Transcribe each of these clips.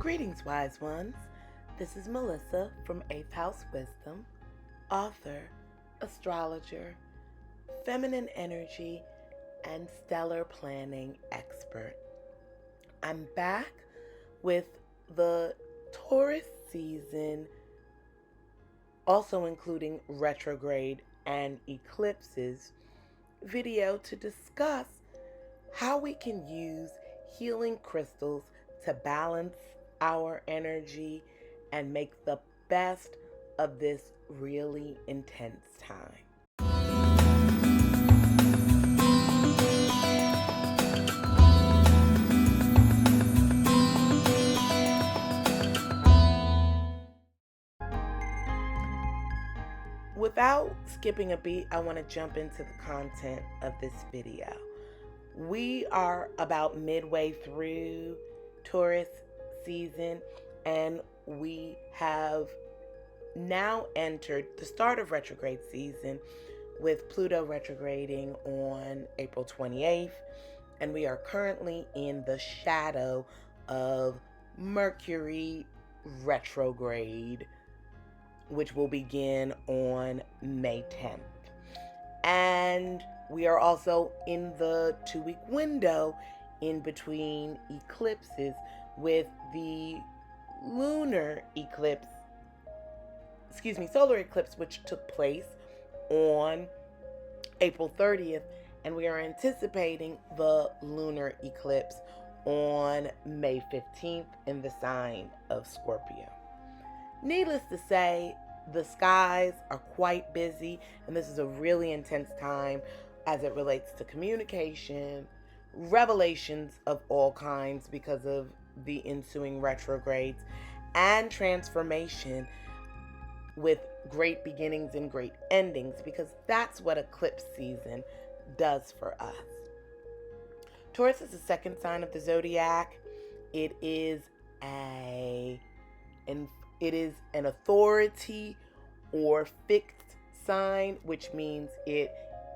Greetings, wise ones. This is Melissa from 8th House Wisdom, author, astrologer, feminine energy, and stellar planning expert. I'm back with the Taurus season, also including retrograde and eclipses, video to discuss how we can use healing crystals to balance our energy and make the best of this really intense time. Without skipping a beat, I want to jump into the content of this video. We are about midway through Taurus season, and we have now entered the start of retrograde season with Pluto retrograding on April 28th, and we are currently in the shadow of Mercury retrograde, which will begin on May 10th. And we are also in the 2-week window in between eclipses with the solar eclipse, which took place on April 30th, and we are anticipating the lunar eclipse on May 15th in the sign of Scorpio. Needless to say, the skies are quite busy, and this is a really intense time as it relates to communication, revelations of all kinds because of the ensuing retrogrades, and transformation with great beginnings and great endings, because that's what eclipse season does for us. Taurus is the second sign of the zodiac. It is an authority or fixed sign, which means it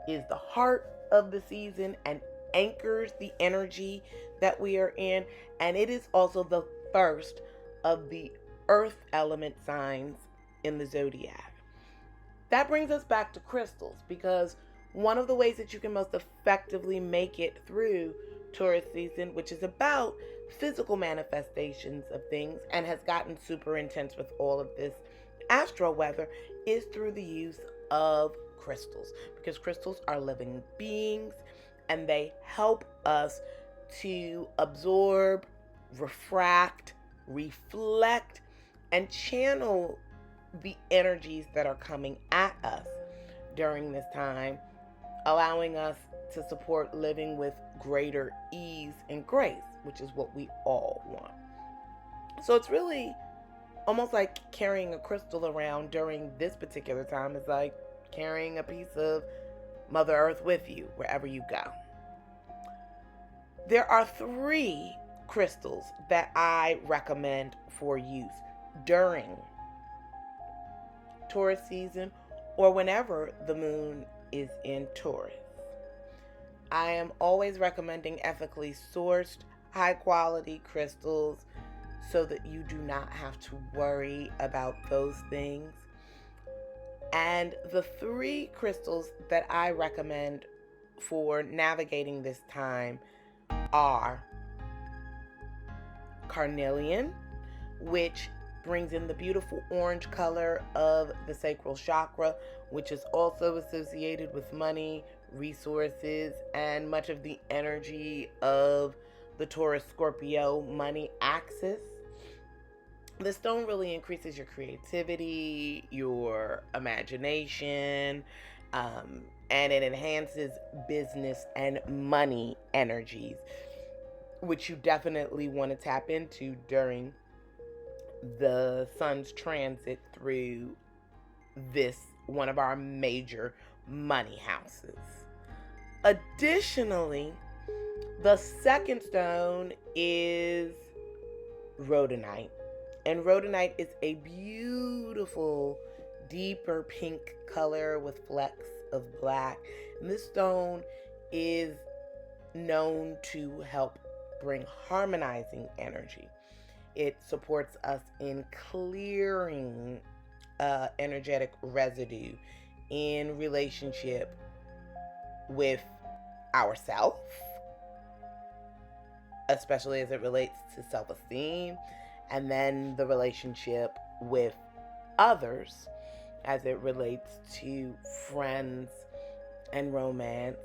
is the heart of the season and anchors the energy that we are in, and it is also the first of the earth element signs in the zodiac. That brings us back to crystals, because one of the ways that you can most effectively make it through Taurus season, which is about physical manifestations of things and has gotten super intense with all of this astro weather, is through the use of crystals, because crystals are living beings and they help us to absorb, refract, reflect, and channel the energies that are coming at us during this time, allowing us to support living with greater ease and grace, which is what we all want. So it's really almost like carrying a crystal around during this particular time is like carrying a piece of Mother Earth with you wherever you go. There are 3 crystals that I recommend for use during Taurus season or whenever the moon is in Taurus. I am always recommending ethically sourced, high quality crystals so that you do not have to worry about those things. And the 3 crystals that I recommend for navigating this time are carnelian, which brings in the beautiful orange color of the sacral chakra, which is also associated with money, resources, and much of the energy of the Taurus Scorpio money axis. The stone really increases your creativity, your imagination, and it enhances business and money energies, which you definitely want to tap into during the sun's transit through this, one of our major money houses. Additionally, the second stone is Rhodonite. And Rhodonite is a beautiful, deeper pink color with flecks of black. And this stone is known to help bring harmonizing energy. it supports us in clearing energetic residue in relationship with ourselves, especially as it relates to self-esteem, and then the relationship with others as it relates to friends and romance.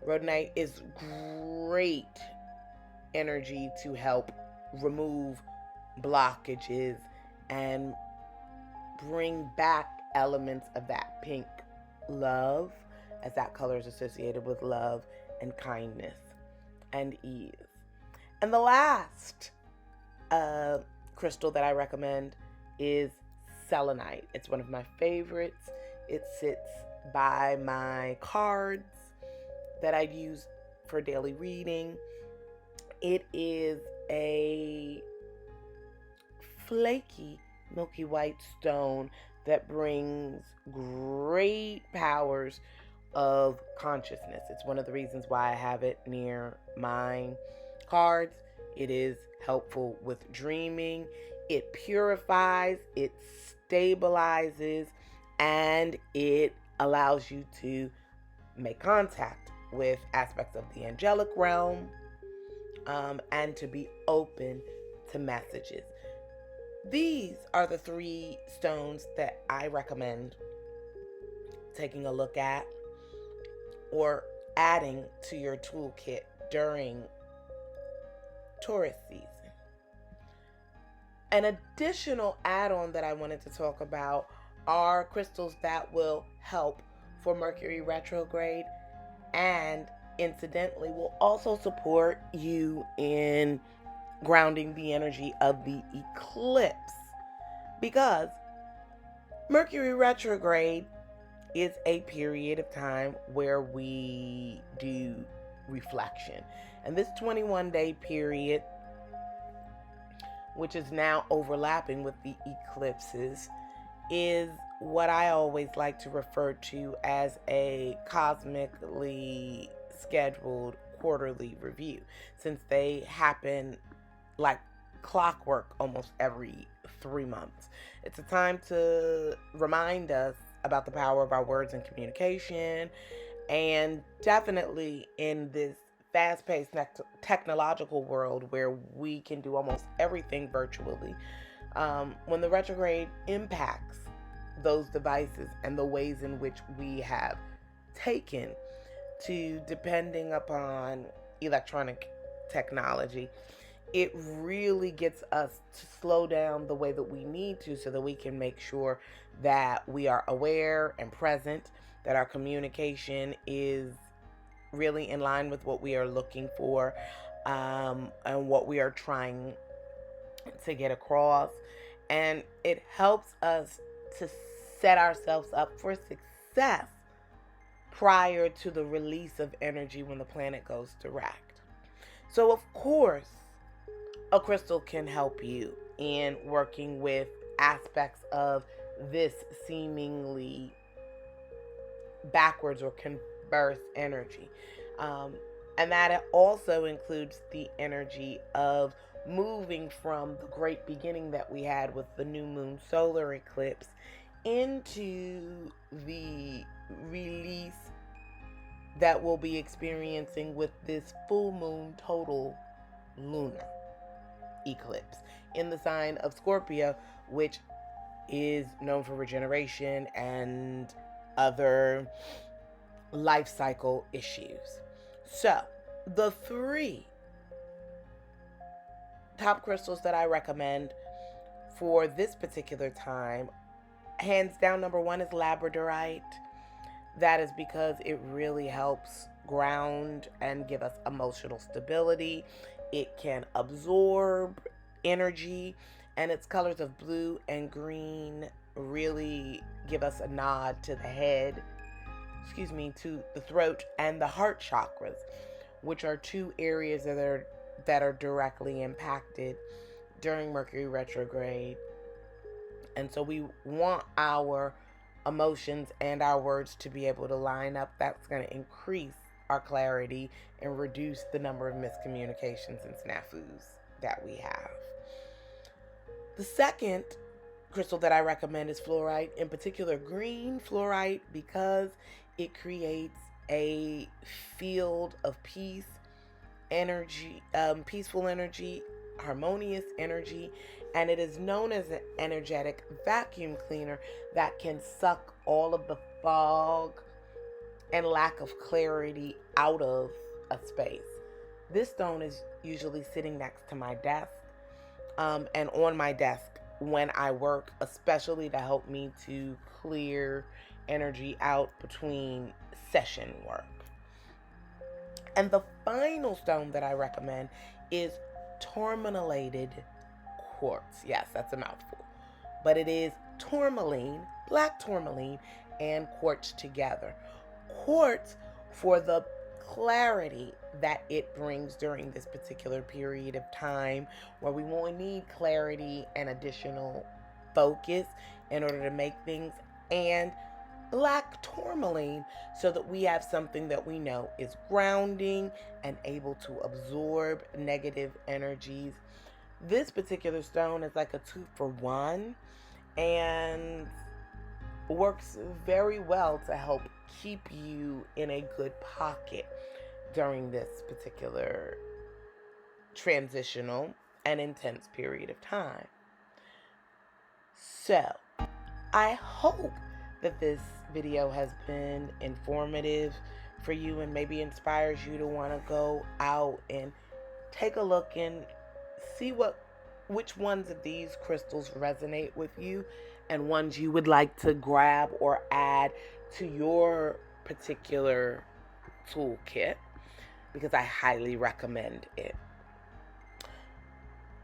Rhodonite is great energy to help remove blockages and bring back elements of that pink love, as that color is associated with love and kindness and ease. And the last crystal that I recommend is Selenite. It's one of my favorites. It sits by my cards that I use for daily reading. It is a flaky milky white stone that brings great powers of consciousness. It's one of the reasons why I have it near my cards. It is helpful with dreaming. It purifies, it stabilizes, and it allows you to make contact with aspects of the angelic realm, and to be open to messages. These are the 3 stones that I recommend taking a look at or adding to your toolkit during Taurus season. An additional add-on that I wanted to talk about are crystals that will help for Mercury retrograde, and incidentally will also support you in grounding the energy of the eclipse, because Mercury retrograde is a period of time where we do reflection. And this 21-day period, which is now overlapping with the eclipses, is what I always like to refer to as a cosmically scheduled quarterly review, since they happen like clockwork almost every 3 months. It's a time to remind us about the power of our words and communication, and definitely in this fast-paced technological world where we can do almost everything virtually, when the retrograde impacts those devices and the ways in which we have taken to depending upon electronic technology, it really gets us to slow down the way that we need to, so that we can make sure that we are aware and present, that our communication is really in line with what we are looking for, and what we are trying to get across. And it helps us to set ourselves up for success prior to the release of energy when the planet goes direct. So of course, a crystal can help you in working with aspects of this seemingly backwards or converse energy. And that also includes the energy of moving from the great beginning that we had with the new moon solar eclipse into the release that we'll be experiencing with this full moon total lunar eclipse in the sign of Scorpio, which is known for regeneration and other life cycle issues. So, the 3 top crystals that I recommend for this particular time, hands down, number 1 is Labradorite. That is because it really helps ground and give us emotional stability. It can absorb energy, and its colors of blue and green really give us a nod to the head, to the throat and the heart chakras, which are 2 areas that are directly impacted during Mercury retrograde. And so we want our emotions and our words to be able to line up. That's going to increase our clarity and reduce the number of miscommunications and snafus that we have. The second crystal that I recommend is fluorite, in particular green fluorite, because it creates a field of peace, energy, peaceful energy, harmonious energy, and it is known as an energetic vacuum cleaner that can suck all of the fog and lack of clarity out of a space. This stone is usually sitting next to my desk, and on my desk when I work, especially to help me to clear energy out between session work. And the final stone that I recommend is tourmalinated quartz. Yes, that's a mouthful. But it is tourmaline, black tourmaline, and quartz together. Quartz for the clarity that it brings during this particular period of time where we won't need clarity and additional focus in order to make things, and black tourmaline so that we have something that we know is grounding and able to absorb negative energies. This particular stone is like a 2-for-1 and works very well to help keep you in a good pocket during this particular transitional and intense period of time. So, I hope that this video has been informative for you and maybe inspires you to want to go out and take a look and see which ones of these crystals resonate with you and ones you would like to grab or add to your particular toolkit, because I highly recommend it.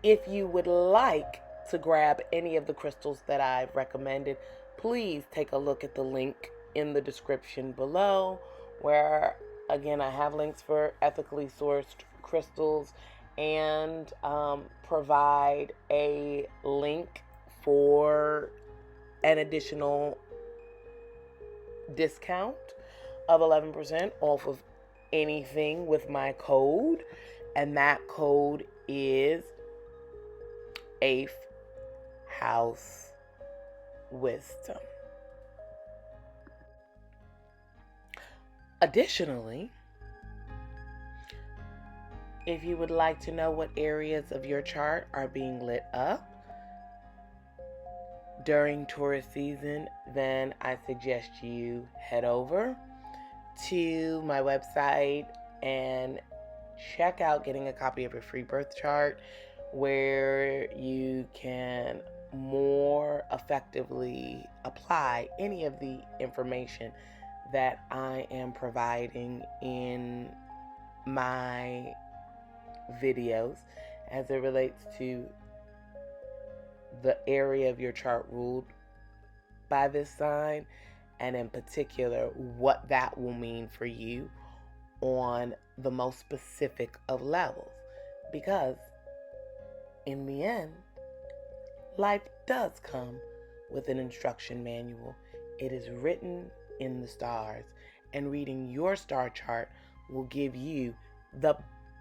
If you would like to grab any of the crystals that I've recommended, please take a look at the link in the description below, where again I have links for ethically sourced crystals and provide a link for an additional discount of 11% off of anything with my code, and that code is 8th House Wisdom. Additionally, if you would like to know what areas of your chart are being lit up during Taurus season, then I suggest you head over to my website and check out getting a copy of your free birth chart, where you can more effectively apply any of the information that I am providing in my videos as it relates to the area of your chart ruled by this sign, and in particular what that will mean for you on the most specific of levels. Because in the end, life does come with an instruction manual. It is written in the stars, and reading your star chart will give you the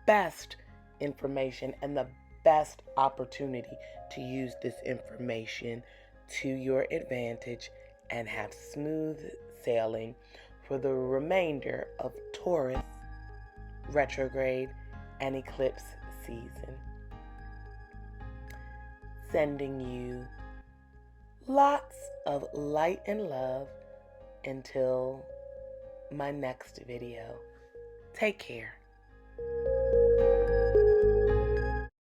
best information and the best opportunity to use this information to your advantage and have smooth sailing for the remainder of Taurus, retrograde, and eclipse season. Sending you lots of light and love until my next video. Take care.